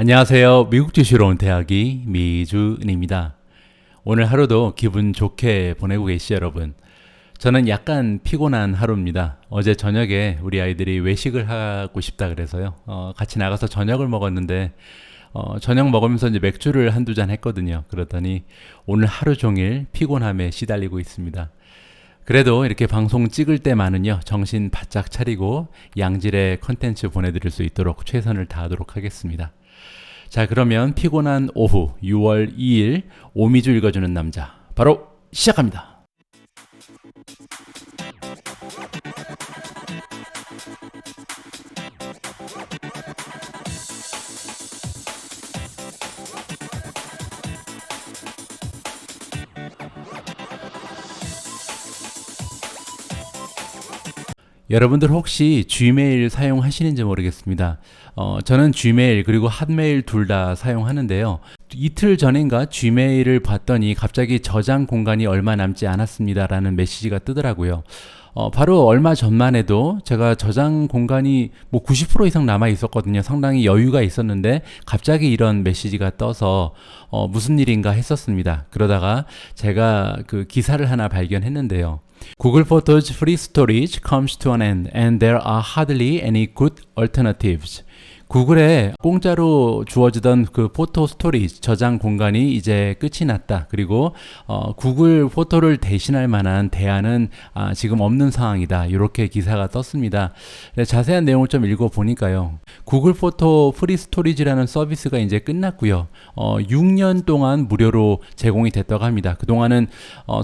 안녕하세요. 미국 주시러 온 대학이 미주은입니다. 오늘 하루도 기분 좋게 보내고 계시죠, 여러분? 저는 약간 피곤한 하루입니다. 어제 저녁에 우리 아이들이 외식을 하고 싶다 그래서요. 같이 나가서 저녁을 먹었는데 저녁 먹으면서 이제 맥주를 한두 잔 했거든요. 그러더니 오늘 하루 종일 피곤함에 시달리고 있습니다. 그래도 이렇게 방송 찍을 때만은요, 정신 바짝 차리고 양질의 컨텐츠 보내드릴 수 있도록 최선을 다하도록 하겠습니다. 자, 그러면 피곤한 오후 6월 2일 오미주 읽어주는 남자 바로 시작합니다. 여러분들 혹시 Gmail 사용하시는지 모르겠습니다. 저는 Gmail 그리고 핫메일 둘 다 사용하는데요. 이틀 전인가 Gmail을 봤더니 갑자기 저장 공간이 얼마 남지 않았습니다라는 메시지가 뜨더라고요. 바로 얼마 전만 해도 제가 저장 공간이 뭐 90% 이상 남아 있었거든요. 상당히 여유가 있었는데 갑자기 이런 메시지가 떠서 무슨 일인가 했었습니다. 그러다가 제가 그 기사를 하나 발견했는데요. Google Photos free storage comes to an end and there are hardly any good alternatives. 구글에 공짜로 주어지던 그 포토 스토리지 저장 공간이 이제 끝이 났다. 그리고 구글 포토를 대신할 만한 대안은 지금 없는 상황이다. 이렇게 기사가 떴습니다. 자세한 내용을 좀 읽어보니까요. 구글 포토 프리 스토리지라는 서비스가 이제 끝났고요. 6년 동안 무료로 제공이 됐다고 합니다. 그동안은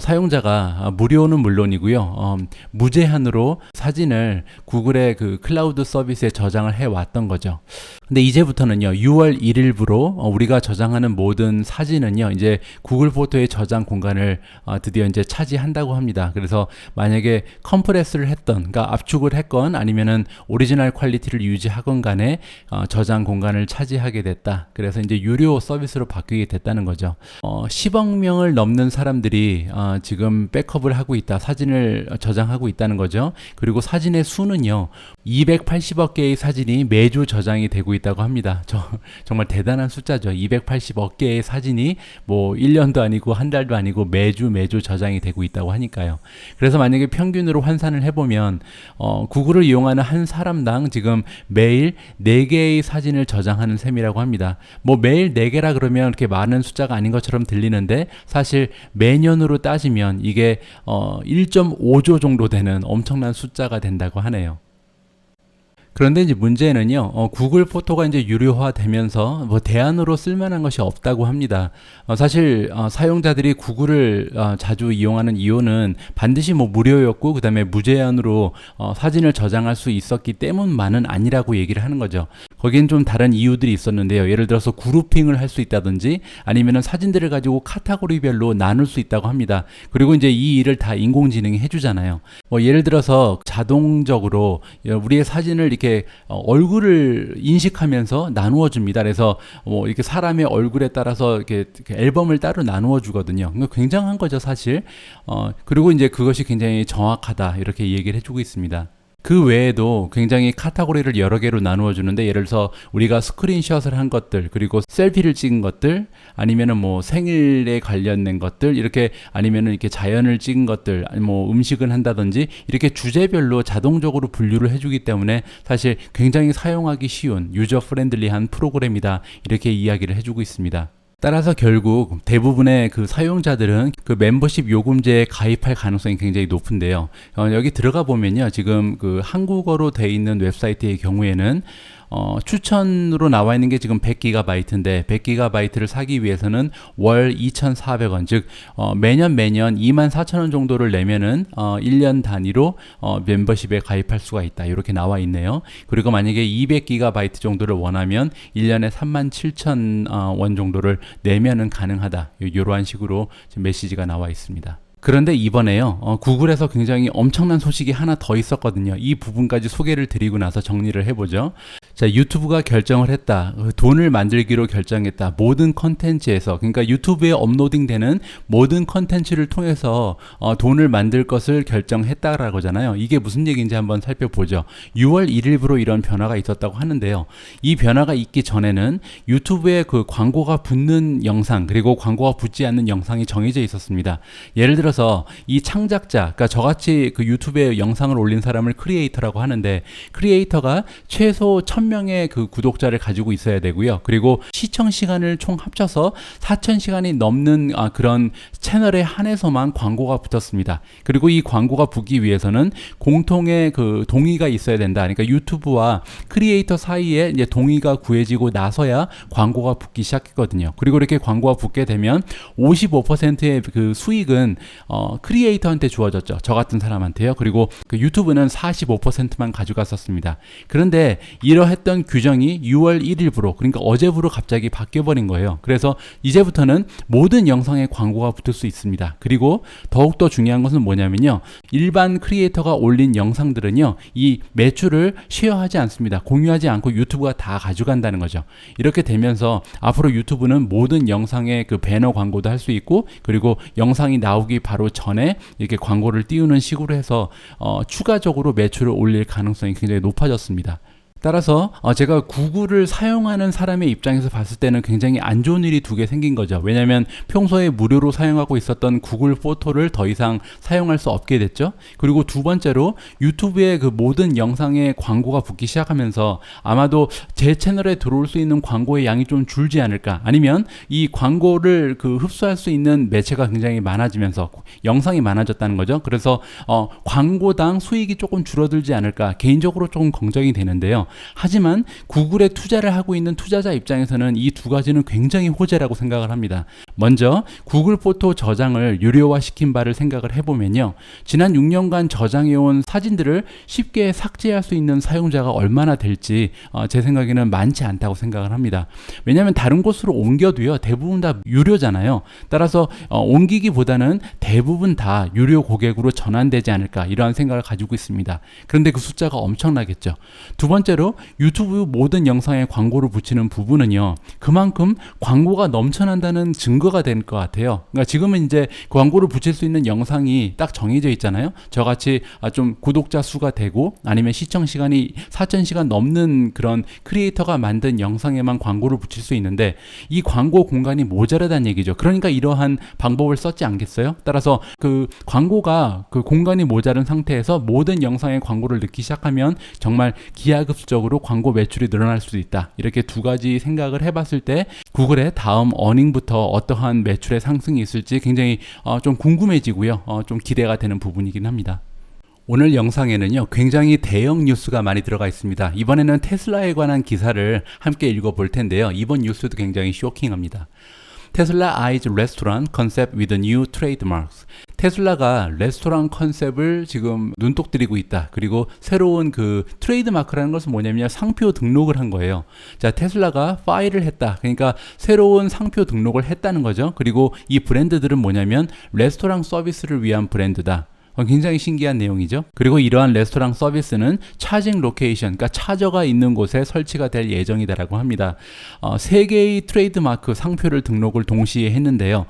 사용자가 무료는 물론이고요. 무제한으로 사진을 구글의 그 클라우드 서비스에 저장을 해왔던 거죠. 근데 이제부터는요, 6월 1일부로 우리가 저장하는 모든 사진은요, 이제 구글 포토의 저장 공간을 드디어 이제 차지한다고 합니다. 그래서 만약에 컴프레스를 했던, 그러니까 압축을 했건 아니면은 오리지널 퀄리티를 유지하건 간에 저장 공간을 차지하게 됐다. 그래서 이제 유료 서비스로 바뀌게 됐다는 거죠. 10억 명을 넘는 사람들이 지금 백업을 하고 있다. 사진을 저장하고 있다는 거죠. 그리고 사진의 수는요, 280억 개의 사진이 매주 저장이 되고 있다고 합니다. 정말 대단한 숫자죠. 280억 개의 사진이 뭐 1년도 아니고 한 달도 아니고 매주 저장이 되고 있다고 하니까요. 그래서 만약에 평균으로 환산을 해보면 구글을 이용하는 한 사람당 지금 매일 4개의 사진을 저장하는 셈이라고 합니다. 뭐 매일 4개라 그러면 그렇게 많은 숫자가 아닌 것처럼 들리는데 사실 매년으로 따지면 이게 1.5조 정도 되는 엄청난 숫자가 된다고 하네요. 그런데 이제 문제는요, 구글 포토가 이제 유료화되면서 뭐 대안으로 쓸만한 것이 없다고 합니다. 사실 사용자들이 구글을 자주 이용하는 이유는 반드시 뭐 무료였고 그 다음에 무제한으로 사진을 저장할 수 있었기 때문만은 아니라고 얘기를 하는 거죠. 거기엔 좀 다른 이유들이 있었는데요. 예를 들어서 그룹핑을 할 수 있다든지 아니면은 사진들을 가지고 카테고리별로 나눌 수 있다고 합니다. 그리고 이제 이 일을 다 인공지능이 해주잖아요. 뭐 예를 들어서 자동적으로 우리의 사진을 이렇게 얼굴을 인식하면서 나누어 줍니다. 그래서 뭐 이렇게 사람의 얼굴에 따라서 이렇게 앨범을 따로 나누어 주거든요. 굉장한 거죠, 사실. 그리고 이제 그것이 굉장히 정확하다 이렇게 얘기를 해주고 있습니다. 그 외에도 굉장히 카테고리를 여러 개로 나누어 주는데, 예를 들어서 우리가 스크린샷을 한 것들, 그리고 셀피를 찍은 것들, 아니면은 뭐 생일에 관련된 것들, 이렇게 아니면은 이렇게 자연을 찍은 것들, 뭐 음식을 한다든지 이렇게 주제별로 자동적으로 분류를 해주기 때문에 사실 굉장히 사용하기 쉬운 유저 프렌들리한 프로그램이다 이렇게 이야기를 해주고 있습니다. 따라서 결국 대부분의 그 사용자들은 그 멤버십 요금제에 가입할 가능성이 굉장히 높은데요. 여기 들어가 보면요, 지금 그 한국어로 돼 있는 웹사이트의 경우에는 추천으로 나와 있는 게 지금 100GB인데 100GB를 사기 위해서는 월 2,400원, 즉 매년 24,000원 정도를 내면은 1년 단위로 멤버십에 가입할 수가 있다 이렇게 나와 있네요. 그리고 만약에 200GB 정도를 원하면 1년에 37,000원 정도를 내면은 가능하다, 이러한 식으로 지금 메시지가 나와 있습니다. 그런데 이번에요, 구글에서 굉장히 엄청난 소식이 하나 더 있었거든요. 이 부분까지 소개를 드리고 나서 정리를 해보죠. 자, 유튜브가 결정을 했다. 돈을 만들기로 결정했다. 모든 컨텐츠에서, 그러니까 유튜브에 업로딩되는 모든 컨텐츠를 통해서 돈을 만들 것을 결정했다라고 하잖아요. 이게 무슨 얘기인지 한번 살펴보죠. 6월 1일부로 이런 변화가 있었다고 하는데요. 이 변화가 있기 전에는 유튜브에 그 광고가 붙는 영상, 그리고 광고가 붙지 않는 영상이 정해져 있었습니다. 예를 들어서 이 창작자, 그러니까 저같이 그 유튜브에 영상을 올린 사람을 크리에이터라고 하는데, 크리에이터가 최소 1000명의 그 구독자를 가지고 있어야 되고요. 그리고 시청 시간을 총 합쳐서 4000시간이 넘는 그런 채널에 한해서만 광고가 붙었습니다. 그리고 이 광고가 붙기 위해서는 공통의 그 동의가 있어야 된다. 그러니까 유튜브와 크리에이터 사이에 이제 동의가 구해지고 나서야 광고가 붙기 시작했거든요. 그리고 이렇게 광고가 붙게 되면 55%의 그 수익은 크리에이터한테 주어졌죠. 저 같은 사람한테요. 그리고 그 유튜브는 45%만 가져갔었습니다. 그런데 이러했던 규정이 6월 1일부로, 그러니까 어제부로 갑자기 바뀌어버린 거예요. 그래서 이제부터는 모든 영상에 광고가 붙을 수 있습니다. 그리고 더욱더 중요한 것은 뭐냐면요, 일반 크리에이터가 올린 영상들은요, 이 매출을 쉐어하지 않습니다. 공유하지 않고 유튜브가 다 가져간다는 거죠. 이렇게 되면서 앞으로 유튜브는 모든 영상에 그 배너 광고도 할 수 있고, 그리고 영상이 나오기 바로 전에 이렇게 광고를 띄우는 식으로 해서 추가적으로 매출을 올릴 가능성이 굉장히 높아졌습니다. 따라서 제가 구글을 사용하는 사람의 입장에서 봤을 때는 굉장히 안 좋은 일이 두 개 생긴 거죠. 왜냐하면 평소에 무료로 사용하고 있었던 구글 포토를 더 이상 사용할 수 없게 됐죠. 그리고 두 번째로 유튜브의 그 모든 영상에 광고가 붙기 시작하면서 아마도 제 채널에 들어올 수 있는 광고의 양이 좀 줄지 않을까, 아니면 이 광고를 그 흡수할 수 있는 매체가 굉장히 많아지면서 영상이 많아졌다는 거죠. 그래서 광고당 수익이 조금 줄어들지 않을까 개인적으로 조금 걱정이 되는데요. 하지만 구글에 투자를 하고 있는 투자자 입장에서는 이 두 가지는 굉장히 호재라고 생각을 합니다. 먼저 구글 포토 저장을 유료화시킨 바를 생각을 해보면요, 지난 6년간 저장해온 사진들을 쉽게 삭제할 수 있는 사용자가 얼마나 될지 제 생각에는 많지 않다고 생각을 합니다. 왜냐하면 다른 곳으로 옮겨도요, 대부분 다 유료잖아요. 따라서 옮기기보다는 대부분 다 유료 고객으로 전환되지 않을까, 이러한 생각을 가지고 있습니다. 그런데 그 숫자가 엄청나겠죠. 두 번째로 유튜브 모든 영상에 광고를 붙이는 부분은요, 그만큼 광고가 넘쳐난다는 증거가 될 것 같아요. 그러니까 지금은 이제 광고를 붙일 수 있는 영상이 딱 정해져 있잖아요. 저같이 좀 구독자 수가 되고 아니면 시청 시간이 4000시간 넘는 그런 크리에이터가 만든 영상에만 광고를 붙일 수 있는데, 이 광고 공간이 모자라다는 얘기죠. 그러니까 이러한 방법을 썼지 않겠어요? 따라서 그 광고가 그 공간이 모자른 상태에서 모든 영상에 광고를 넣기 시작하면 정말 기하급수적으로 광고 매출이 늘어날 수도 있다. 이렇게 두 가지 생각을 해봤을 때 구글의 다음 어닝부터 어떠한 매출의 상승이 있을지 굉장히 좀 궁금해지고요. 좀 기대가 되는 부분이긴 합니다. 오늘 영상에는요, 굉장히 대형 뉴스가 많이 들어가 있습니다. 이번에는 테슬라에 관한 기사를 함께 읽어볼 텐데요. 이번 뉴스도 굉장히 쇼킹합니다. 테슬라 eyes restaurant concept with new trademarks. 테슬라가 레스토랑 컨셉을 지금 눈독 들이고 있다. 그리고 새로운 그 트레이드마크라는 것은 뭐냐면 상표 등록을 한 거예요. 자, 테슬라가 파일을 했다. 그러니까 새로운 상표 등록을 했다는 거죠. 그리고 이 브랜드들은 뭐냐면 레스토랑 서비스를 위한 브랜드다. 굉장히 신기한 내용이죠. 그리고 이러한 레스토랑 서비스는 차징 로케이션, 그러니까 차저가 있는 곳에 설치가 될 예정이다라고 합니다. 3개의 트레이드마크 상표를 등록을 동시에 했는데요.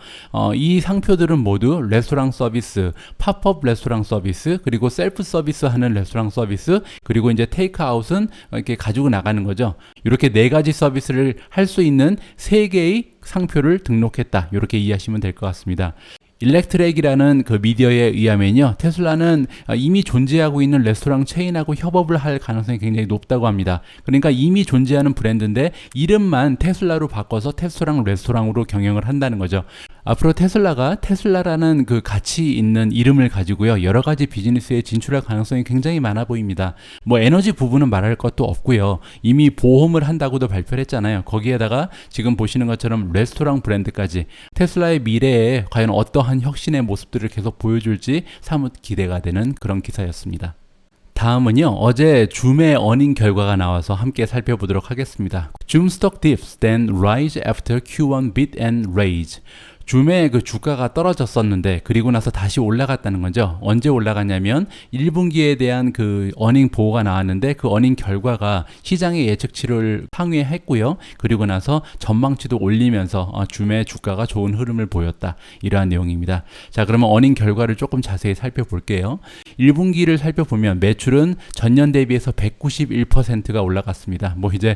이 상표들은 모두 레스토랑 서비스, 팝업 레스토랑 서비스, 그리고 셀프 서비스 하는 레스토랑 서비스, 그리고 이제 테이크아웃은 이렇게 가지고 나가는 거죠. 이렇게 4가지 서비스를 할 수 있는 3개의 상표를 등록했다. 이렇게 이해하시면 될 것 같습니다. 일렉트랙이라는 그 미디어에 의하면요, 테슬라는 이미 존재하고 있는 레스토랑 체인하고 협업을 할 가능성이 굉장히 높다고 합니다. 그러니까 이미 존재하는 브랜드인데 이름만 테슬라로 바꿔서 테슬랑 레스토랑으로 경영을 한다는 거죠. 앞으로 테슬라가 테슬라라는 그 가치 있는 이름을 가지고요, 여러 가지 비즈니스에 진출할 가능성이 굉장히 많아 보입니다. 뭐 에너지 부분은 말할 것도 없고요. 이미 보험을 한다고도 발표를 했잖아요. 거기에다가 지금 보시는 것처럼 레스토랑 브랜드까지, 테슬라의 미래에 과연 어떠한 혁신의 모습들을 계속 보여줄지 사뭇 기대가 되는 그런 기사였습니다. 다음은요, 어제 줌의 어닝 결과가 나와서 함께 살펴보도록 하겠습니다. Zoom stock dips then rise after Q1 beat and raise. 줌의 그 주가가 떨어졌었는데 그리고 나서 다시 올라갔다는 거죠. 언제 올라갔냐면 1분기에 대한 그 어닝 보고가 나왔는데 그 어닝 결과가 시장의 예측치를 상회했고요. 그리고 나서 전망치도 올리면서 줌의 주가가 좋은 흐름을 보였다. 이러한 내용입니다. 자, 그러면 어닝 결과를 조금 자세히 살펴볼게요. 1분기를 살펴보면 매출은 전년 대비해서 191%가 올라갔습니다. 뭐 이제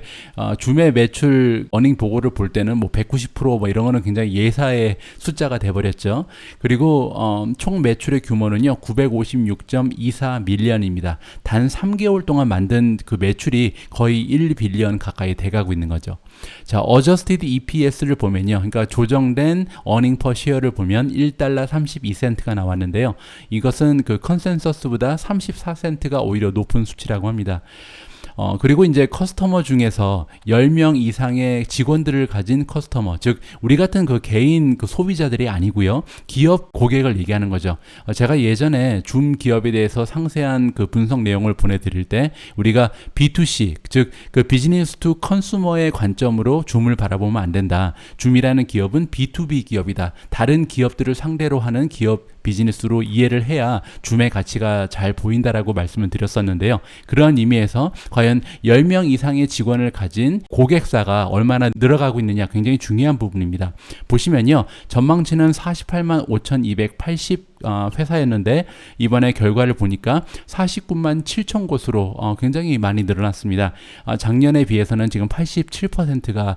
줌의 매출 어닝 보고를 볼 때는 뭐 190% 뭐 이런 거는 굉장히 예사의 숫자가 돼버렸죠. 그리고 총 매출의 규모는요 956.24 밀리언입니다. 단 3개월 동안 만든 그 매출이 거의 1빌리언 가까이 돼가고 있는 거죠. 자, Adjusted EPS를 보면요, 그러니까 조정된 earning per share를 보면 1달러 32센트가 나왔는데요. 이것은 그 컨센서스보다 34센트가 오히려 높은 수치라고 합니다. 그리고 이제 커스터머 중에서 10명 이상의 직원들을 가진 커스터머, 즉 우리 같은 그 개인 그 소비자들이 아니고요. 기업 고객을 얘기하는 거죠. 제가 예전에 줌 기업에 대해서 상세한 그 분석 내용을 보내드릴 때 우리가 B2C, 즉 그 비즈니스 투 컨슈머의 관점으로 줌을 바라보면 안 된다. 줌이라는 기업은 B2B 기업이다. 다른 기업들을 상대로 하는 기업 비즈니스로 이해를 해야 줌의 가치가 잘 보인다라고 말씀을 드렸었는데요. 그런 의미에서 과연 10명 이상의 직원을 가진 고객사가 얼마나 늘어가고 있느냐 굉장히 중요한 부분입니다. 보시면요. 전망치는 48만 5,280 회사였는데 이번에 결과를 보니까 49만 7천 곳으로 굉장히 많이 늘어났습니다. 작년에 비해서는 지금 87%가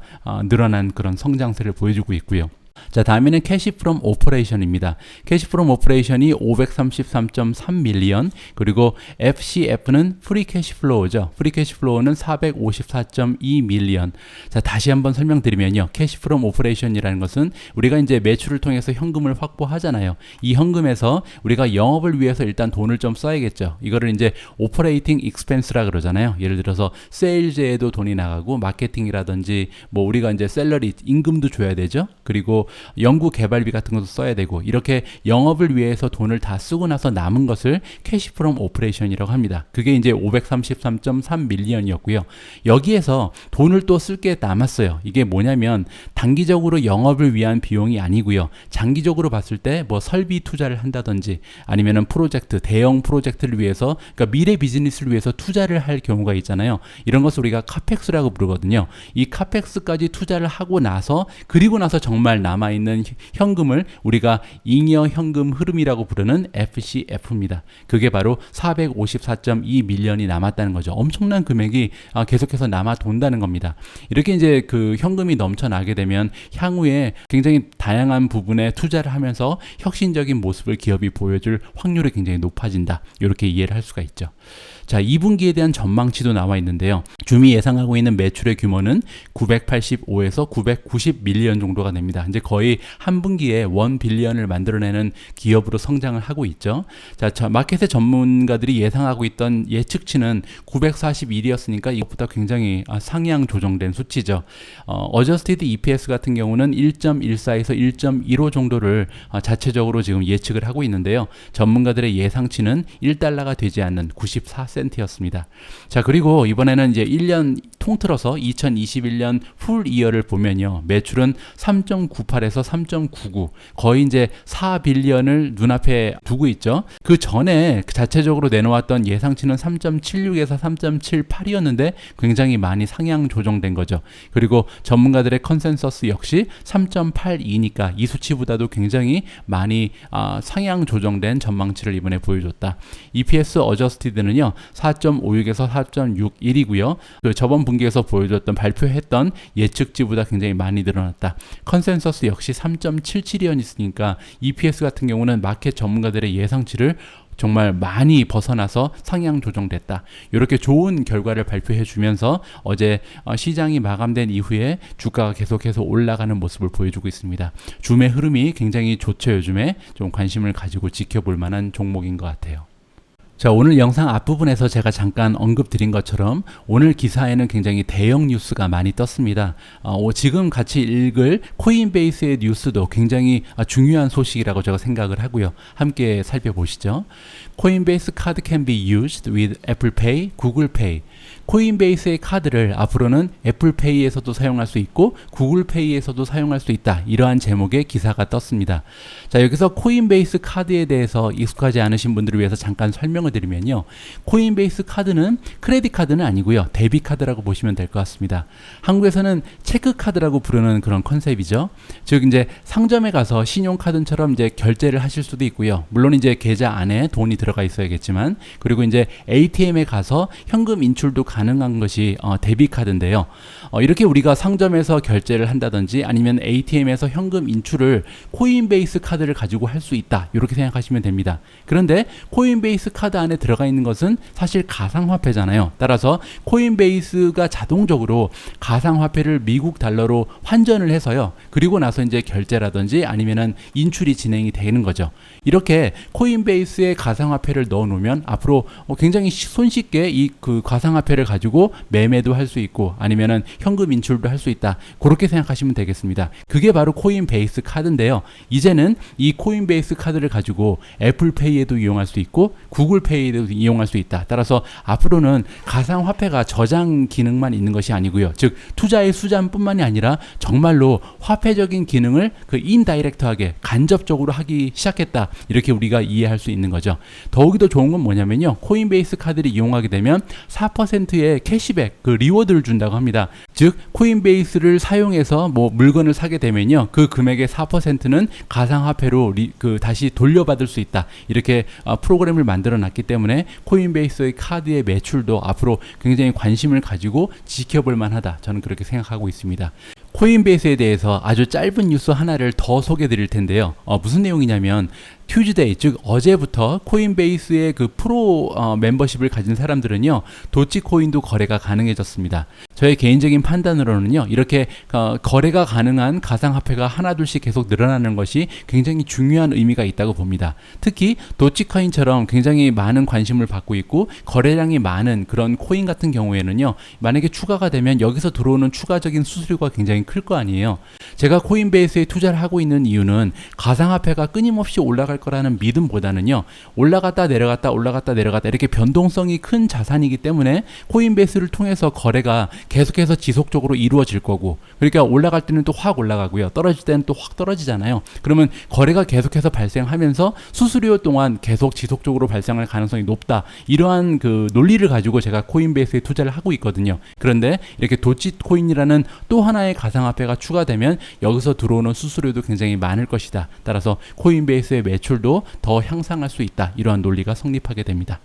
늘어난 그런 성장세를 보여주고 있고요. 자, 다음에는 캐시 프롬 오퍼레이션입니다. 캐시 프롬 오퍼레이션이 533.3 밀리언, 그리고 FCF는 프리 캐시 플로우죠. 프리 캐시 플로우는 454.2 밀리언. 자, 다시 한번 설명드리면요. 캐시 프롬 오퍼레이션이라는 것은 우리가 이제 매출을 통해서 현금을 확보하잖아요. 이 현금에서 우리가 영업을 위해서 일단 돈을 좀 써야겠죠. 이거를 이제 오퍼레이팅 익스펜스라 그러잖아요. 예를 들어서 세일즈에도 돈이 나가고 마케팅이라든지 뭐 우리가 이제 셀러리 임금도 줘야 되죠. 그리고 연구 개발비 같은 것도 써야 되고 이렇게 영업을 위해서 돈을 다 쓰고 나서 남은 것을 캐시 프롬 오퍼레이션이라고 합니다. 그게 이제 533.3 밀리언이었고요. 여기에서 돈을 또 쓸 게 남았어요. 이게 뭐냐면 단기적으로 영업을 위한 비용이 아니고요. 장기적으로 봤을 때 뭐 설비 투자를 한다든지 아니면은 프로젝트, 대형 프로젝트를 위해서 그러니까 미래 비즈니스를 위해서 투자를 할 경우가 있잖아요. 이런 것을 우리가 카펙스라고 부르거든요. 이 카펙스까지 투자를 하고 나서 그리고 나서 정말 남아있는 현금을 우리가 잉여 현금 흐름이라고 부르는 FCF입니다. 그게 바로 454.2 밀리언이 남았다는 거죠. 엄청난 금액이 계속해서 남아 돈다는 겁니다. 이렇게 이제 그 현금이 넘쳐나게 되면 향후에 굉장히 다양한 부분에 투자를 하면서 혁신적인 모습을 기업이 보여줄 확률이 굉장히 높아진다. 이렇게 이해를 할 수가 있죠. 자, 2분기에 대한 전망치도 나와 있는데요. 줌이 예상하고 있는 매출의 규모는 985에서 990 밀리언 정도가 됩니다. 이제 거의 한 분기에 1 빌리언을 만들어내는 기업으로 성장을 하고 있죠. 자, 마켓의 전문가들이 예상하고 있던 예측치는 941이었으니까 이것보다 굉장히 상향 조정된 수치죠. Adjusted EPS 같은 경우는 1.14에서 1.15 정도를 자체적으로 지금 예측을 하고 있는데요. 전문가들의 예상치는 1달러가 되지 않는 94센트였습니다. 자, 그리고 이번에는 이제 1년 통틀어서 2021년 풀 이어를 보면요. 매출은 3.98에서 3.99 거의 이제 4빌리언을 눈앞에 두고 있죠. 그 전에 자체적으로 내놓았던 예상치는 3.76에서 3.78이었는데 굉장히 많이 상향 조정된 거죠. 그리고 전문가들의 컨센서스 역시 3.82니까 이 수치보다도 굉장히 많이 상향 조정된 전망치를 이번에 보여줬다. EPS 어저스티드는요 4.56에서 4.61이고요. 그 저번 분기에서 보여줬던 발표했던 예측치보다 굉장히 많이 늘어났다. 컨센서스 역시 3.77이었으니까 EPS 같은 경우는 마켓 전문가들의 예상치를 정말 많이 벗어나서 상향 조정됐다. 이렇게 좋은 결과를 발표해 주면서 어제 시장이 마감된 이후에 주가가 계속해서 올라가는 모습을 보여주고 있습니다. 줌의 흐름이 굉장히 좋죠. 요즘에 좀 관심을 가지고 지켜볼 만한 종목인 것 같아요. 자, 오늘 영상 앞부분에서 제가 잠깐 언급드린 것처럼 오늘 기사에는 굉장히 대형 뉴스가 많이 떴습니다. 지금 같이 읽을 코인베이스의 뉴스도 굉장히 중요한 소식이라고 제가 생각을 하고요. 함께 살펴보시죠. 코인베이스 카드 can be used with Apple Pay, Google Pay. 코인베이스의 카드를 앞으로는 애플페이에서도 사용할 수 있고 구글페이에서도 사용할 수 있다. 이러한 제목의 기사가 떴습니다. 자, 여기서 코인베이스 카드에 대해서 익숙하지 않으신 분들을 위해서 잠깐 설명을 드리면요. 코인베이스 카드는 크레딧 카드는 아니고요. 데비트 카드라고 보시면 될 것 같습니다. 한국에서는 체크카드라고 부르는 그런 컨셉이죠. 즉 이제 상점에 가서 신용카드처럼 이제 결제를 하실 수도 있고요. 물론 이제 계좌 안에 돈이 들어가 있어야겠지만, 그리고 이제 ATM에 가서 현금 인출도 가능한 것이 데비트 카드인데요. 이렇게 우리가 상점에서 결제를 한다든지 아니면 ATM에서 현금 인출을 코인베이스 카드를 가지고 할 수 있다. 이렇게 생각하시면 됩니다. 그런데 코인베이스 카드 안에 들어가 있는 것은 사실 가상화폐잖아요. 따라서 코인베이스가 자동적으로 가상화폐를 미국 달러로 환전을 해서요. 그리고 나서 이제 결제라든지 아니면은 인출이 진행이 되는 거죠. 이렇게 코인베이스에 가상화폐를 넣어 놓으면 앞으로 굉장히 손쉽게 이 그 가상화폐를 가지고 매매도 할 수 있고 아니면은 현금 인출도 할 수 있다. 그렇게 생각하시면 되겠습니다. 그게 바로 코인베이스 카드인데요. 이제는 이 코인베이스 카드를 가지고 애플페이에도 이용할 수 있고 구글페이에도 이용할 수 있다. 따라서 앞으로는 가상화폐가 저장 기능만 있는 것이 아니고요. 즉 투자의 수단뿐만이 아니라 정말로 화폐적인 기능을 그 인다이렉트하게 간접적으로 하기 시작했다. 이렇게 우리가 이해할 수 있는 거죠. 더욱이 더 좋은 건 뭐냐면요. 코인베이스 카드를 이용하게 되면 4%의 캐시백, 그 리워드를 준다고 합니다. 즉 코인베이스를 사용해서 뭐 물건을 사게 되면요. 그 금액의 4%는 가상화폐로 다시 돌려받을 수 있다. 이렇게 프로그램을 만들어 놨기 때문에 코인베이스의 카드의 매출도 앞으로 굉장히 관심을 가지고 지켜볼 만하다. 저는 그렇게 생각하고 있습니다. 코인베이스에 대해서 아주 짧은 뉴스 하나를 더 소개해 드릴 텐데요. 무슨 내용이냐면 튜즈데이, 즉 어제부터 코인베이스의 그 프로 멤버십을 가진 사람들은요, 도치코인도 거래가 가능해졌습니다. 저의 개인적인 판단으로는요, 이렇게 거래가 가능한 가상화폐가 하나둘씩 계속 늘어나는 것이 굉장히 중요한 의미가 있다고 봅니다. 특히 도치코인처럼 굉장히 많은 관심을 받고 있고 거래량이 많은 그런 코인 같은 경우에는요, 만약에 추가가 되면 여기서 들어오는 추가적인 수수료가 굉장히 클 거 아니에요. 제가 코인베이스에 투자를 하고 있는 이유는 가상화폐가 끊임없이 올라갈 거라는 믿음보다는요, 올라갔다 내려갔다 올라갔다 내려갔다 이렇게 변동성이 큰 자산이기 때문에 코인베이스를 통해서 거래가 계속해서 지속적으로 이루어질 거고, 그러니까 올라갈 때는 또 확 올라가고요, 떨어질 때는 또 확 떨어지잖아요. 그러면 거래가 계속해서 발생하면서 수수료 동안 계속 지속적으로 발생할 가능성이 높다. 이러한 그 논리를 가지고 제가 코인베이스에 투자를 하고 있거든요. 그런데 이렇게 도치코인이라는 또 하나의 가상화폐가 추가되면 여기서 들어오는 수수료도 굉장히 많을 것이다. 따라서 코인베이스의 매출도 더 향상할 수 있다. 이러한 논리가 성립하게 됩니다.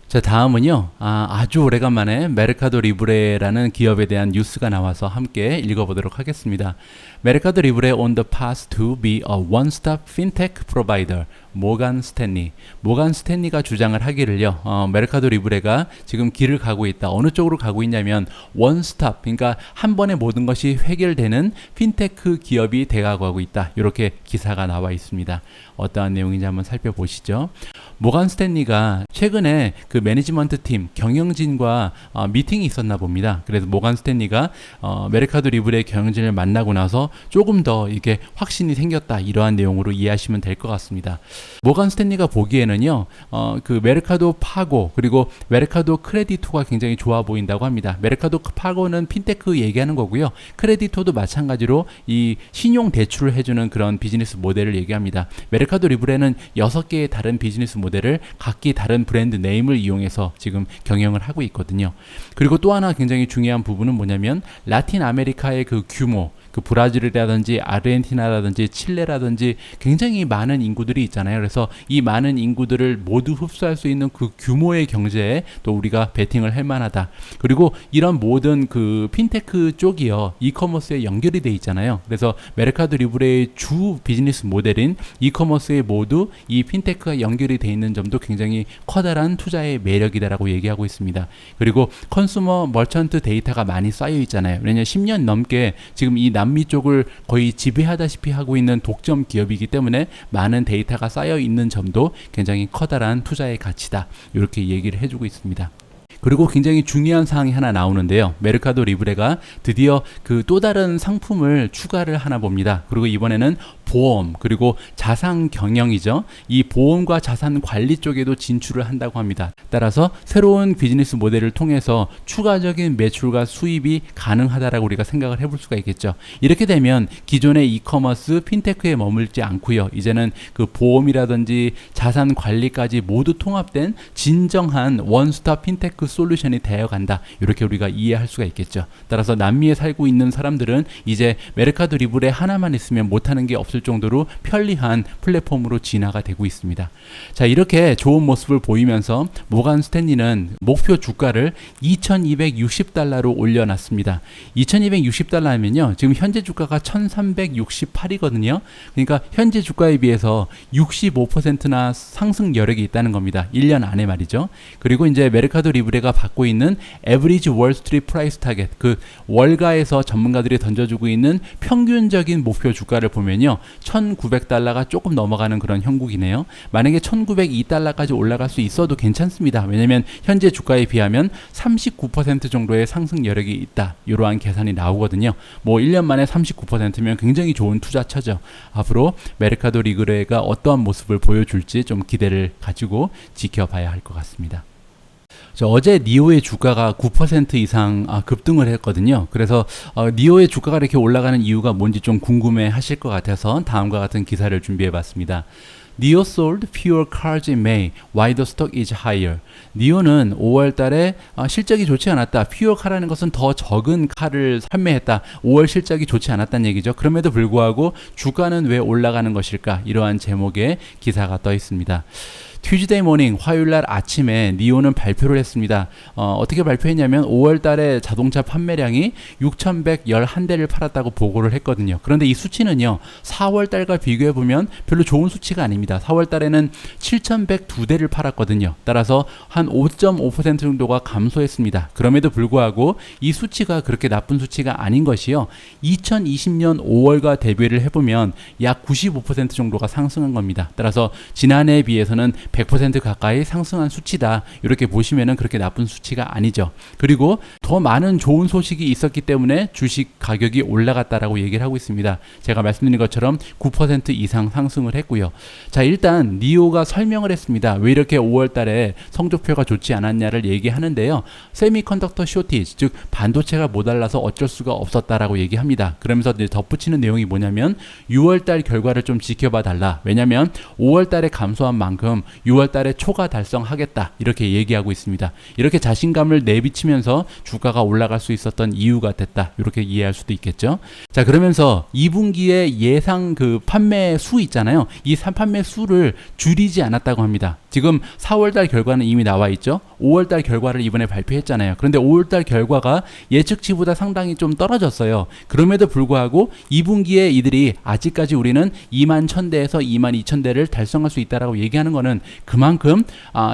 자, 다음은요, 아주 오래간만에 메르카도 리브레라는 기업에 대한 뉴스가 나와서 함께 읽어보도록 하겠습니다. 메르카도 리브레 on the path to be a one-stop fintech provider. 모간 스탠리. 모간 스탠리가 주장을 하기를요, 메르카도 리브레가 지금 길을 가고 있다. 어느 쪽으로 가고 있냐면 원스톱, 그러니까 한 번에 모든 것이 해결되는 핀테크 기업이 돼가고 있다. 이렇게 기사가 나와 있습니다. 어떠한 내용인지 한번 살펴보시죠. 모간 스탠리가 최근에 그 매니지먼트 팀 경영진과 미팅이 있었나 봅니다. 그래서 모간 스탠리가 메르카도 리브레 경영진을 만나고 나서 조금 더 이렇게 확신이 생겼다. 이러한 내용으로 이해하시면 될 것 같습니다. 모간 스탠리가 보기에는요, 그 메르카도 파고 그리고 메르카도 크레디토가 굉장히 좋아 보인다고 합니다. 메르카도 파고는 핀테크 얘기하는 거고요. 크레디토도 마찬가지로 이 신용 대출을 해주는 그런 비즈니스 모델을 얘기합니다. 메르카도 리브레는 6개의 다른 비즈니스 모델을 각기 다른 브랜드 네임을 이용해서 지금 경영을 하고 있거든요. 그리고 또 하나 굉장히 중요한 부분은 뭐냐면 라틴 아메리카의 그 규모, 그 브라질이라든지 아르헨티나라든지 칠레라든지 굉장히 많은 인구들이 있잖아요. 그래서 이 많은 인구들을 모두 흡수할 수 있는 그 규모의 경제에 또 우리가 베팅을 할 만하다. 그리고 이런 모든 그 핀테크 쪽이요, 이커머스에 연결이 돼 있잖아요. 그래서 메르카도 리브레의 주 비즈니스 모델인 이커머스에 모두 이 핀테크가 연결이 돼 있는 점도 굉장히 커다란 투자의 매력이다라고 얘기하고 있습니다. 그리고 컨슈머 머천트 데이터가 많이 쌓여 있잖아요. 왜냐하면 10년 넘게 지금 이 남미 쪽을 거의 지배하다시피 하고 있는 독점 기업이기 때문에 많은 데이터가 쌓여 있는 점도 굉장히 커다란 투자의 가치다. 이렇게 얘기를 해주고 있습니다. 그리고 굉장히 중요한 사항이 하나 나오는데요. 메르카도 리브레가 드디어 그 또 다른 상품을 추가를 하나 봅니다. 그리고 이번에는 보험 그리고 자산 경영이죠. 이 보험과 자산 관리 쪽에도 진출을 한다고 합니다. 따라서 새로운 비즈니스 모델을 통해서 추가적인 매출과 수입이 가능하다라고 우리가 생각을 해볼 수가 있겠죠. 이렇게 되면 기존의 이커머스 핀테크에 머물지 않고요. 이제는 그 보험이라든지 자산 관리까지 모두 통합된 진정한 원스톱 핀테크 솔루션이 되어간다. 이렇게 우리가 이해할 수가 있겠죠. 따라서 남미에 살고 있는 사람들은 이제 메르카도 리브레 하나만 있으면 못하는 게 없을 정도로 편리한 플랫폼으로 진화가 되고 있습니다. 자, 이렇게 좋은 모습을 보이면서 모간 스탠리는 목표 주가를 2260달러로 올려놨습니다. 2260달러면요. 지금 현재 주가가 1368이거든요. 그러니까 현재 주가에 비해서 65%나 상승 여력이 있다는 겁니다. 1년 안에 말이죠. 그리고 이제 메르카도 리브레가 받고 있는 에버리지 월스트리트 프라이스 타겟, 그 월가에서 전문가들이 던져주고 있는 평균적인 목표 주가를 보면요. 1900달러가 조금 넘어가는 그런 형국이네요. 만약에 1902달러까지 올라갈 수 있어도 괜찮습니다. 왜냐면 현재 주가에 비하면 39% 정도의 상승 여력이 있다. 이러한 계산이 나오거든요. 뭐 1년 만에 39%면 굉장히 좋은 투자처죠. 앞으로 메르카도 리브레가 어떠한 모습을 보여줄지 좀 기대를 가지고 지켜봐야 할 것 같습니다. 어제 니오의 주가가 9% 이상 급등을 했거든요. 그래서 니오의 주가가 이렇게 올라가는 이유가 뭔지 좀 궁금해 하실 것 같아서 다음과 같은 기사를 준비해 봤습니다. NIO sold fewer cars in May. Why the stock is higher? NIO는 5월 달에 실적이 좋지 않았다. fewer car라는 것은 더 적은 칼을 판매했다. 5월 실적이 좋지 않았다는 얘기죠. 그럼에도 불구하고 주가는 왜 올라가는 것일까? 이러한 제목의 기사가 떠 있습니다. 튜즈데이 모닝 화요일날 아침에 니오는 발표를 했습니다. 어떻게 발표했냐면 5월 달에 자동차 판매량이 6111대를 팔았다고 보고를 했거든요. 그런데 이 수치는요 4월 달과 비교해 보면 별로 좋은 수치가 아닙니다. 4월 달에는 7102대를 팔았거든요. 따라서 한 5.5% 정도가 감소했습니다. 그럼에도 불구하고 이 수치가 그렇게 나쁜 수치가 아닌 것이요. 2020년 5월과 대비를 해보면 약 95% 정도가 상승한 겁니다. 따라서 지난해에 비해서는 100% 가까이 상승한 수치다. 이렇게 보시면은 그렇게 나쁜 수치가 아니죠. 그리고 더 많은 좋은 소식이 있었기 때문에 주식 가격이 올라갔다라고 얘기를 하고 있습니다. 제가 말씀드린 것처럼 9% 이상 상승을 했고요. 자, 일단 니오가 설명을 했습니다. 왜 이렇게 5월 달에 성적표가 좋지 않았냐를 얘기하는데요. 세미컨덕터 쇼티지, 즉 반도체가 모자라서 어쩔 수가 없었다라고 얘기합니다. 그러면서 이제 덧붙이는 내용이 뭐냐면 6월 달 결과를 좀 지켜봐 달라. 왜냐면 5월 달에 감소한 만큼 6월 달에 초과 달성하겠다. 이렇게 얘기하고 있습니다. 이렇게 자신감을 내비치면서 주가가 올라갈 수 있었던 이유가 됐다. 이렇게 이해할 수도 있겠죠. 자, 그러면서 2분기에 예상 그 판매 수 있잖아요. 이 판매 수를 줄이지 않았다고 합니다. 지금 4월 달 결과는 이미 나와 있죠. 5월 달 결과를 이번에 발표했잖아요. 그런데 5월 달 결과가 예측치보다 상당히 좀 떨어졌어요. 그럼에도 불구하고 2분기에 이들이 아직까지 우리는 21,000대에서 22,000대를 달성할 수 있다라고 얘기하는 거는 그만큼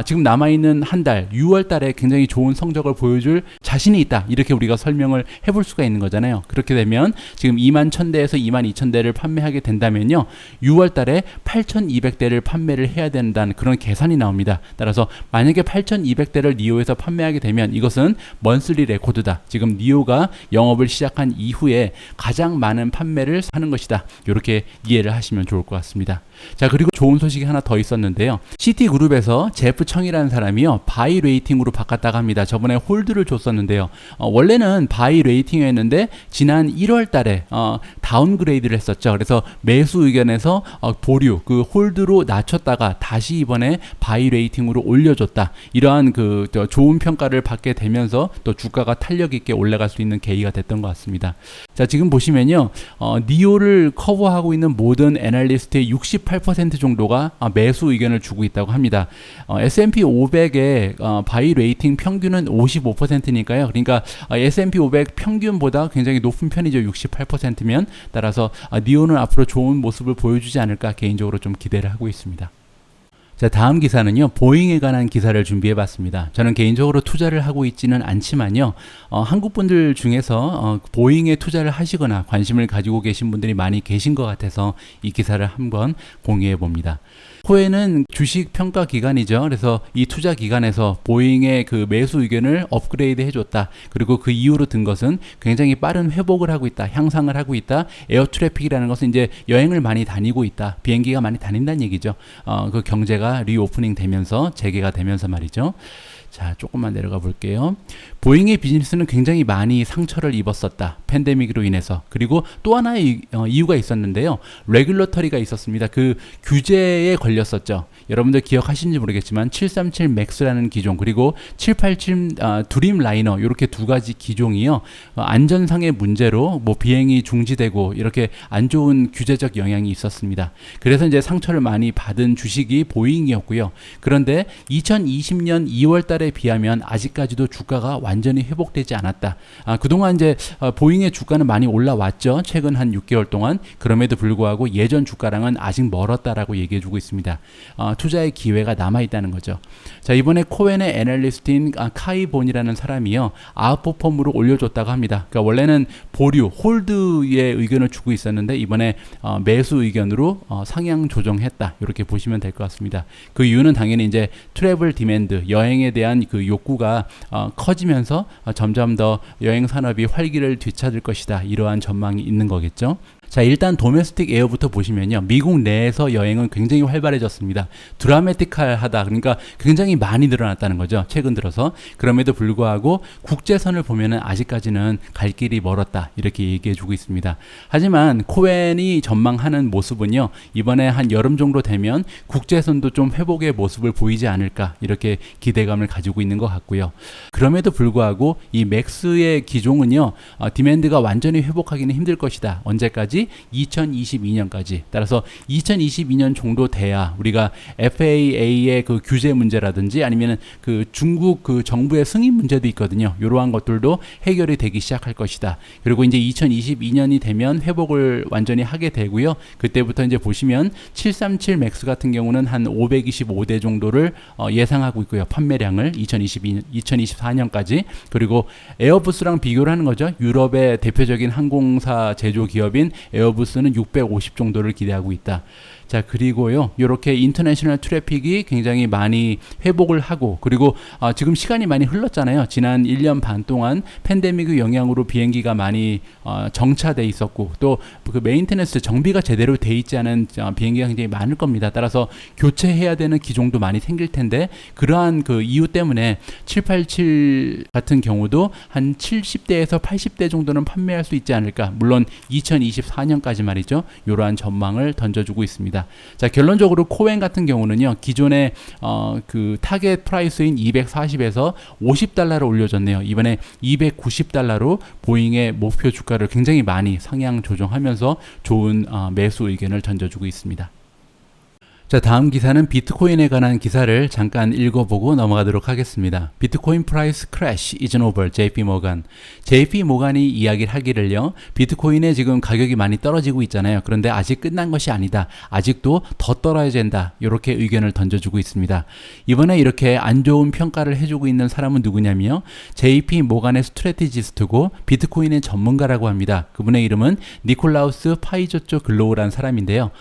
지금 남아있는 한 달, 6월 달에 굉장히 좋은 성적을 보여줄 자신이 있다. 이렇게 우리가 설명을 해볼 수가 있는 거잖아요. 그렇게 되면 지금 21,000대에서 22,000대를 판매하게 된다면요. 6월 달에 8,200대를 판매를 해야 된다는 그런 계산이 나옵니다. 따라서 만약에 8,200대를 니오에서 판매하게 되면 이것은 먼슬리 레코드다. 지금 니오가 영업을 시작한 이후에 가장 많은 판매를 하는 것이다. 이렇게 이해를 하시면 좋을 것 같습니다. 자, 그리고 좋은 소식이 하나 더 있었는데요. 시티그룹에서 제프 청이라는 사람이요. 바이 레이팅으로 바꿨다고 합니다. 저번에 홀드를 줬었는데요. 원래는 바이 레이팅이었는데 지난 1월 달에 다운그레이드를 했었죠. 그래서 매수 의견에서 보류, 그 홀드로 낮췄다가 다시 이번에 바이 레이팅으로 올려줬다. 이러한 그 좋은 평가를 받게 되면서 또 주가가 탄력 있게 올라갈 수 있는 계기가 됐던 것 같습니다. 자, 지금 보시면요. 니오를 커버하고 있는 모든 애널리스트의 68% 정도가 매수 의견을 주고 있다고 합니다. S&P 500의 바이 레이팅 평균은 55%니까요. 그러니까 S&P 500 평균보다 굉장히 높은 편이죠. 68%면. 따라서 니오는 앞으로 좋은 모습을 보여주지 않을까 개인적으로 좀 기대를 하고 있습니다. 자, 다음 기사는요, 보잉에 관한 기사를 준비해 봤습니다. 저는 개인적으로 투자를 하고 있지는 않지만요, 한국 분들 중에서 보잉에 투자를 하시거나 관심을 가지고 계신 분들이 많이 계신 것 같아서 이 기사를 한번 공유해 봅니다. 코엔은 주식 평가 기관이죠. 그래서 이 투자 기관에서 보잉의 그 매수 의견을 업그레이드 해줬다. 그리고 그 이후로 든 것은 굉장히 빠른 회복을 하고 있다. 향상을 하고 있다. 에어 트래픽이라는 것은 이제 여행을 많이 다니고 있다. 비행기가 많이 다닌다는 얘기죠. 그 경제가 리오프닝 되면서 재개가 되면서 말이죠. 자, 조금만 내려가 볼게요. 보잉의 비즈니스는 굉장히 많이 상처를 입었었다. 팬데믹으로 인해서. 그리고 또 하나의 이유가 있었는데요. 레귤러터리가 있었습니다. 그 규제에 걸렸었죠. 여러분들 기억하시는지 모르겠지만 737 맥스라는 기종 그리고 787 드림 라이너 이렇게 두 가지 기종이요. 안전상의 문제로 뭐 비행이 중지되고 이렇게 안 좋은 규제적 영향이 있었습니다. 그래서 이제 상처를 많이 받은 주식이 보잉이었고요. 그런데 2020년 2월 달에 비하면 아직까지도 주가가 완전히 회복되지 않았다. 그동안 이제 보잉의 주가는 많이 올라왔죠. 최근 한 6개월 동안. 그럼에도 불구하고 예전 주가랑은 아직 멀었다라고 얘기해 주고 있습니다. 투자의 기회가 남아있다는 거죠. 자, 이번에 코엔의 애널리스트인 카이 본이라는 사람이요. 아웃퍼폼으로 올려줬다고 합니다. 그러니까 원래는 보류, 홀드의 의견을 주고 있었는데 이번에 매수 의견으로 상향 조정했다. 이렇게 보시면 될 것 같습니다. 그 이유는 당연히 이제 트래블 디맨드, 여행에 대한 그 욕구가 커지면서 점점 더 여행 산업이 활기를 되찾을 것이다. 이러한 전망이 있는 거겠죠. 자, 일단 도메스틱 에어부터 보시면요. 미국 내에서 여행은 굉장히 활발해졌습니다. 드라마틱하다. 그러니까 굉장히 많이 늘어났다는 거죠. 최근 들어서. 그럼에도 불구하고 국제선을 보면은 아직까지는 갈 길이 멀었다. 이렇게 얘기해 주고 있습니다. 하지만 코엔이 전망하는 모습은요. 이번에 한 여름 정도 되면 국제선도 좀 회복의 모습을 보이지 않을까. 이렇게 기대감을 가지고 있는 것 같고요. 그럼에도 불구하고 이 맥스의 기종은요. 디맨드가 완전히 회복하기는 힘들 것이다. 언제까지? 2022년까지. 따라서 2022년 정도 돼야 우리가 FAA의 그 규제 문제라든지 아니면 그 중국 그 정부의 승인 문제도 있거든요. 이러한 것들도 해결이 되기 시작할 것이다. 그리고 이제 2022년이 되면 회복을 완전히 하게 되고요. 그때부터 이제 보시면 737 맥스 같은 경우는 한 525대 정도를 예상하고 있고요. 판매량을 2024년까지. 그리고 에어부스랑 비교를 하는 거죠. 유럽의 대표적인 항공사 제조 기업인 에어부스는 650 정도를 기대하고 있다. 자, 그리고요, 이렇게 인터내셔널 트래픽이 굉장히 많이 회복을 하고, 그리고 지금 시간이 많이 흘렀잖아요. 지난 1년 반 동안 팬데믹의 영향으로 비행기가 많이 정차돼 있었고, 또 그 메인테넌스 정비가 제대로 돼 있지 않은 비행기가 굉장히 많을 겁니다. 따라서 교체해야 되는 기종도 많이 생길 텐데, 그러한 그 이유 때문에 787 같은 경우도 한 70대에서 80대 정도는 판매할 수 있지 않을까. 물론 2024년까지 말이죠. 이러한 전망을 던져주고 있습니다. 자, 결론적으로 코엔 같은 경우는요. 기존의 그 타겟 프라이스인 240에서 50달러를 올려줬네요. 이번에 290달러로 보잉의 목표 주가를 굉장히 많이 상향 조정하면서 좋은 매수 의견을 던져주고 있습니다. 자, 다음 기사는 비트코인에 관한 기사를 잠깐 읽어보고 넘어가도록 하겠습니다. 비트코인 프라이스 크래시 isn't over. JP 모간. JP 모간이 이야기를 하기를요. 비트코인의 지금 가격이 많이 떨어지고 있잖아요. 그런데 아직 끝난 것이 아니다. 아직도 더 떨어져야 된다. 이렇게 의견을 던져주고 있습니다. 이번에 이렇게 안 좋은 평가를 해주고 있는 사람은 누구냐면요. JP 모간의 스트래티지스트고 비트코인의 전문가라고 합니다. 그분의 이름은 니콜라우스 파이조초 글로우라는 사람인데요.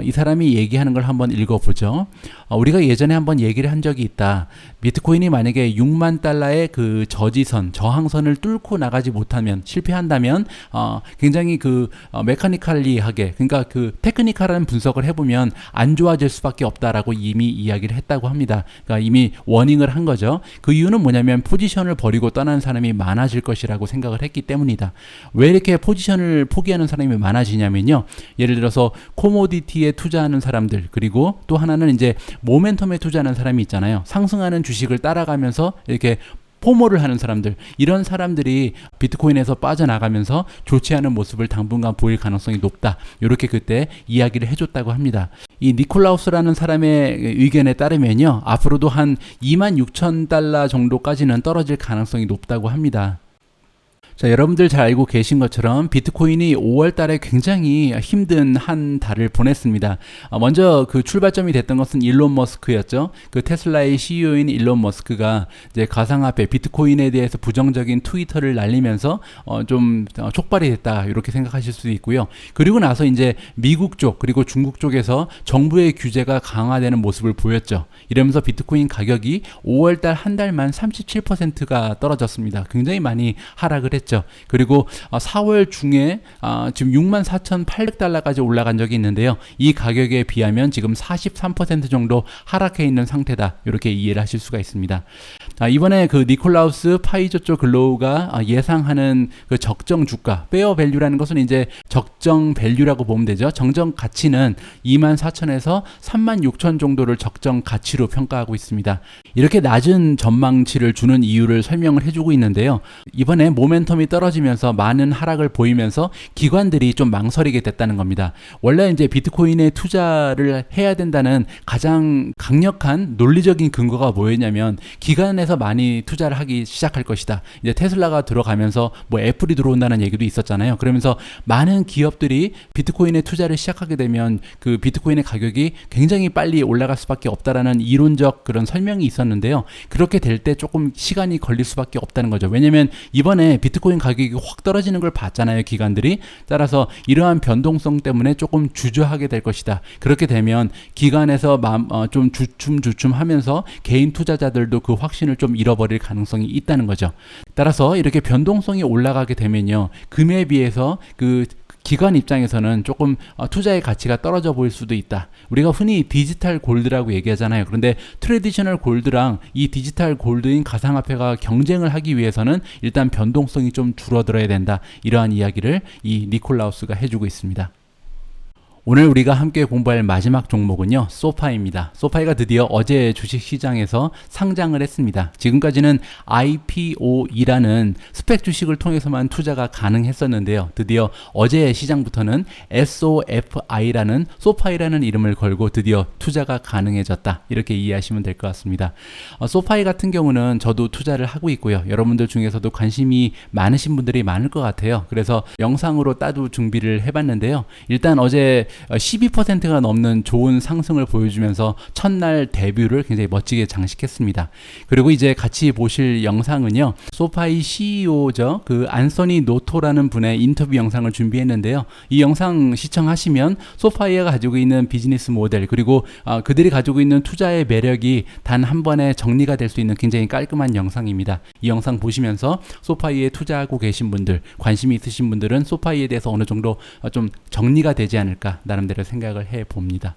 이 사람이 얘기하는 걸 한번 읽어보죠. 우리가 예전에 한번 얘기를 한 적이 있다. 비트코인이 만약에 6만 달러의 그 저지선, 저항선을 뚫고 나가지 못하면, 실패한다면 굉장히 그 메카니컬리하게, 그러니까 그 테크니컬한 분석을 해보면 안 좋아질 수밖에 없다라고 이미 이야기를 했다고 합니다. 그러니까 이미 워닝을 한 거죠. 그 이유는 뭐냐면 포지션을 버리고 떠나는 사람이 많아질 것이라고 생각을 했기 때문이다. 왜 이렇게 포지션을 포기하는 사람이 많아지냐면요. 예를 들어서 코모디티에 투자하는 사람들, 그리고 또 하나는 이제 모멘텀에 투자하는 사람이 있잖아요. 상승하는 주식을 따라가면서 이렇게 포모를 하는 사람들, 이런 사람들이 비트코인에서 빠져나가면서 좋지 않은 모습을 당분간 보일 가능성이 높다. 이렇게 그때 이야기를 해줬다고 합니다. 이 니콜라우스라는 사람의 의견에 따르면요. 앞으로도 한 26,000달러 정도까지는 떨어질 가능성이 높다고 합니다. 자, 여러분들 잘 알고 계신 것처럼 비트코인이 5월 달에 굉장히 힘든 한 달을 보냈습니다. 먼저 그 출발점이 됐던 것은 일론 머스크였죠. 그 테슬라의 CEO인 일론 머스크가 이제 가상화폐 비트코인에 대해서 부정적인 트위터를 날리면서 좀 촉발이 됐다 이렇게 생각하실 수도 있고요. 그리고 나서 이제 미국 쪽 그리고 중국 쪽에서 정부의 규제가 강화되는 모습을 보였죠. 이러면서 비트코인 가격이 5월 달 한 달만 37%가 떨어졌습니다. 굉장히 많이 하락을 했죠. 그리고 4월 중에 지금 64,800달러까지 올라간 적이 있는데요. 이 가격에 비하면 지금 43% 정도 하락해 있는 상태다. 이렇게 이해를 하실 수가 있습니다. 이번에 그 니콜라우스 파이저조 글로우가 예상하는 그 적정 주가, 페어 밸류라는 것은 이제 적정 밸류라고 보면 되죠. 정정 가치는 24,000에서 36,000 정도를 적정 가치로 평가하고 있습니다. 이렇게 낮은 전망치를 주는 이유를 설명을 해주고 있는데요. 이번에 모멘텀이 떨어지면서 많은 하락을 보이면서 기관들이 좀 망설이게 됐다는 겁니다. 원래 이제 비트코인에 투자를 해야 된다는 가장 강력한 논리적인 근거가 뭐였냐면 기관에서 많이 투자를 하기 시작할 것이다. 이제 테슬라가 들어가면서 뭐 애플이 들어온다는 얘기도 있었잖아요. 그러면서 많은 기업들이 비트코인에 투자를 시작하게 되면 그 비트코인의 가격이 굉장히 빨리 올라갈 수밖에 없다라는 이론적 그런 설명이 있었는데요. 그렇게 될 때 조금 시간이 걸릴 수밖에 없다는 거죠. 왜냐면 이번에 비트코인 가격이 확 떨어지는 걸 봤잖아요, 기관들이. 따라서 이러한 변동성 때문에 조금 주저하게 될 것이다. 그렇게 되면 기관에서 좀 주춤주춤하면서 개인 투자자들도 그 확신을 좀 잃어버릴 가능성이 있다는 거죠. 따라서 이렇게 변동성이 올라가게 되면요, 금에 비해서 그 기관 입장에서는 조금 투자의 가치가 떨어져 보일 수도 있다. 우리가 흔히 디지털 골드라고 얘기하잖아요. 그런데 트래디셔널 골드랑 이 디지털 골드인 가상화폐가 경쟁을 하기 위해서는 일단 변동성이 좀 줄어들어야 된다. 이러한 이야기를 이 니콜라우스가 해주고 있습니다. 오늘 우리가 함께 공부할 마지막 종목은요, 소파이입니다. 소파이가 드디어 어제 주식시장에서 상장을 했습니다. 지금까지는 IPO이라는 스펙 주식을 통해서만 투자가 가능했었는데요. 드디어 어제 시장부터는 SOFI라는 소파이라는 이름을 걸고 드디어 투자가 가능해졌다. 이렇게 이해하시면 될 것 같습니다. 소파이 같은 경우는 저도 투자를 하고 있고요. 여러분들 중에서도 관심이 많으신 분들이 많을 것 같아요. 그래서 영상으로 따로 준비를 해봤는데요. 일단 어제 12%가 넘는 좋은 상승을 보여주면서 첫날 데뷔를 굉장히 멋지게 장식했습니다. 그리고 이제 같이 보실 영상은요, 소파이 CEO죠, 그 안소니 노토라는 분의 인터뷰 영상을 준비했는데요. 이 영상 시청하시면 소파이가 가지고 있는 비즈니스 모델, 그리고 그들이 가지고 있는 투자의 매력이 단 한 번에 정리가 될 수 있는 굉장히 깔끔한 영상입니다. 이 영상 보시면서 소파이에 투자하고 계신 분들, 관심이 있으신 분들은 소파이에 대해서 어느 정도 좀 정리가 되지 않을까 나름대로 생각을 해봅니다.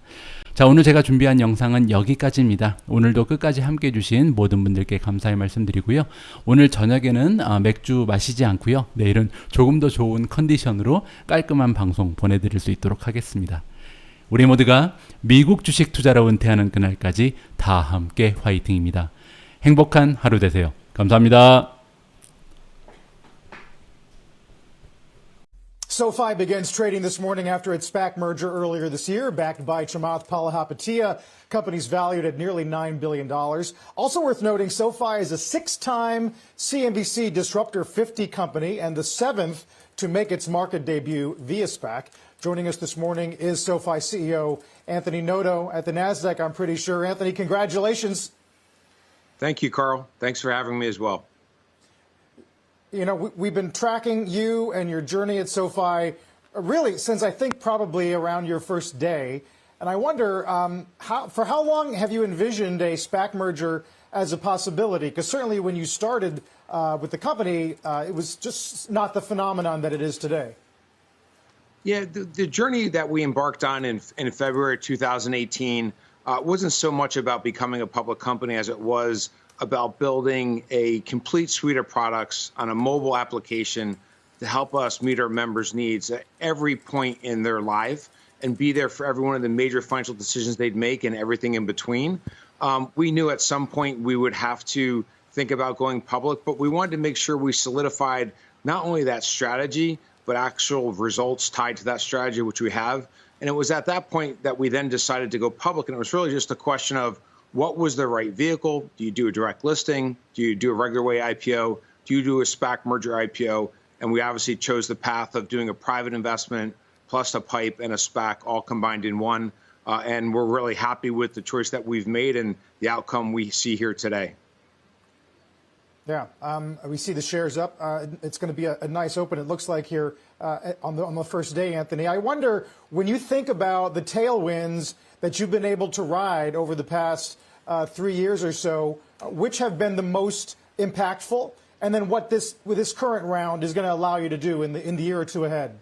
자, 오늘 제가 준비한 영상은 여기까지입니다. 오늘도 끝까지 함께 해주신 모든 분들께 감사의 말씀드리고요. 오늘 저녁에는 맥주 마시지 않고요. 내일은 조금 더 좋은 컨디션으로 깔끔한 방송 보내드릴 수 있도록 하겠습니다. 우리 모두가 미국 주식 투자로 은퇴하는 그날까지 다 함께 화이팅입니다. 행복한 하루 되세요. 감사합니다. SoFi begins trading this morning after its SPAC merger earlier this year, backed by Chamath Palihapitiya. Company's valued at nearly $9 billion. Also worth noting, SoFi is a 6-time CNBC Disruptor 50 company and the 7th to make its market debut via SPAC. Joining us this morning is SoFi CEO Anthony Noto at the NASDAQ, I'm pretty sure. Anthony, congratulations. Thank you, Carl. Thanks for having me as well. You know, we've been tracking you and your journey at SoFi really since I think probably around your first day. And I wonder, for how long have you envisioned a SPAC merger as a possibility? Because certainly when you started with the company, it was just not the phenomenon that it is today. Yeah, the journey that we embarked on in February 2018 wasn't so much about becoming a public company as it was about building a complete suite of products on a mobile application to help us meet our members' needs at every point in their life and be there for every one of the major financial decisions they'd make and everything in between. We knew at some point we would have to think about going public, but we wanted to make sure we solidified not only that strategy, but actual results tied to that strategy, which we have. And it was at that point that we then decided to go public. And it was really just a question of what was the right vehicle? Do you do a direct listing? Do you do a regular way IPO? Do you do a SPAC merger IPO? And we obviously chose the path of doing a private investment plus a PIPE and a SPAC all combined in one. And we're really happy with the choice that we've made and the outcome we see here today. Yeah, we see the shares up. It's going to be a nice open, it looks like, here on the first day, Anthony. I wonder, when you think about the tailwinds that you've been able to ride over the past 3 years or so, which have been the most impactful, and then what with this current round is going to allow you to do in the year or two ahead?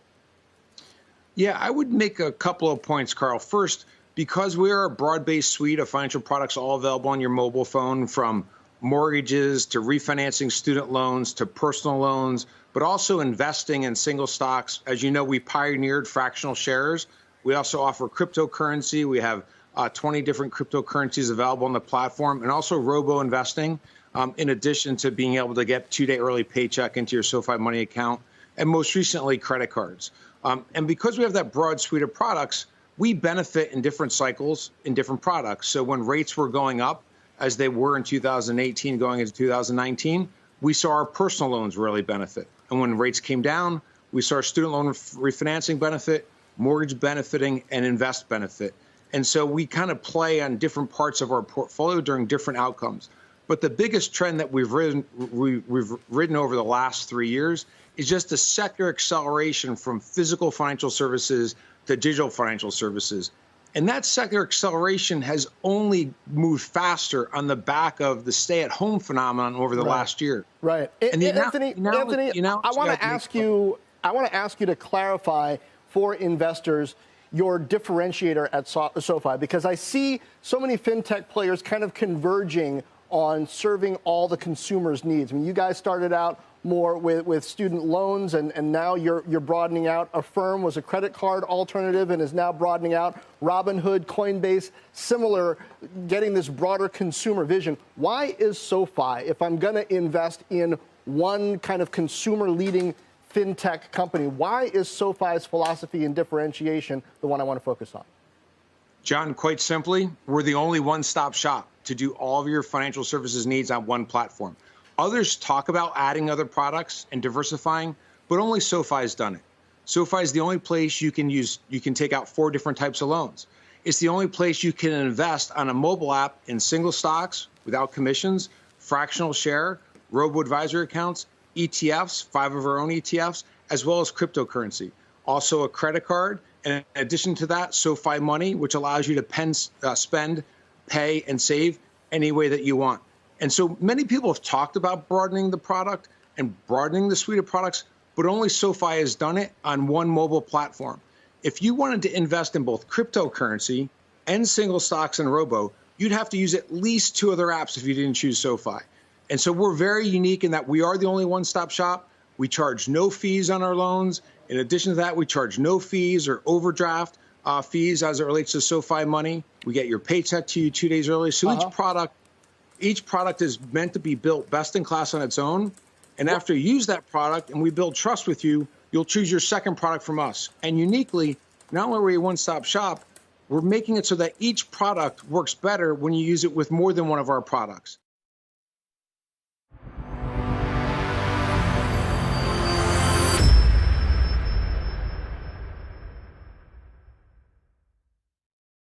Yeah, I would make a couple of points, Carl. First, because we are a broad-based suite of financial products all available on your mobile phone, from mortgages to refinancing student loans to personal loans, but also investing in single stocks. As you know, we pioneered fractional shares. We also offer cryptocurrency. We have 20 different cryptocurrencies available on the platform, and also robo-investing, in addition to being able to get 2-day early paycheck into your SoFi Money account, and most recently, credit cards. And because we have that broad suite of products, we benefit in different cycles in different products. So when rates were going up, as they were in 2018 going into 2019, we saw our personal loans really benefit. And when rates came down, we saw our student loan refinancing benefit, mortgage benefiting, and invest benefit. And so we kind of play on different parts of our portfolio during different outcomes. But the biggest trend that we've ridden over the last 3 years is just a secular acceleration from physical financial services to digital financial services. And that secular acceleration has only moved faster on the back of the stay-at-home phenomenon over the last year. Right. And Anthony, I want to ask you to clarify for investors your differentiator at SoFi, because I see so many fintech players kind of converging on serving all the consumers' needs. I mean, you guys started out more with student loans, and now you're broadening out. Affirm was a credit card alternative and is now broadening out. Robinhood, Coinbase, similar, getting this broader consumer vision. Why is SoFi, if I'm going to invest in one kind of consumer-leading fintech company, why is SoFi's philosophy and differentiation the one I want to focus on? John, quite simply, we're the only one-stop shop to do all of your financial services needs on one platform. Others talk about adding other products and diversifying, but only SoFi has done it. SoFi is the only place you can take out 4 different types of loans. It's the only place you can invest on a mobile app in single stocks without commissions, fractional share, robo-advisory accounts, ETFs, 5 of our own ETFs, as well as cryptocurrency. Also a credit card, and in addition to that, SoFi Money, which allows you to spend, pay, and save any way that you want. And so many people have talked about broadening the product and broadening the suite of products, but only SoFi has done it on one mobile platform. If you wanted to invest in both cryptocurrency and single stocks and robo, you'd have to use at least 2 other apps if you didn't choose SoFi. And so we're very unique in that we are the only one-stop shop. We charge no fees on our loans. In addition to that, we charge no fees or overdraft fees as it relates to SoFi Money. We get your paycheck to you 2 days early. So each product is meant to be built best in class on its own. And after you use that product and we build trust with you, you'll choose your second product from us. And uniquely, not only are we a one-stop shop, we're making it so that each product works better when you use it with more than one of our products.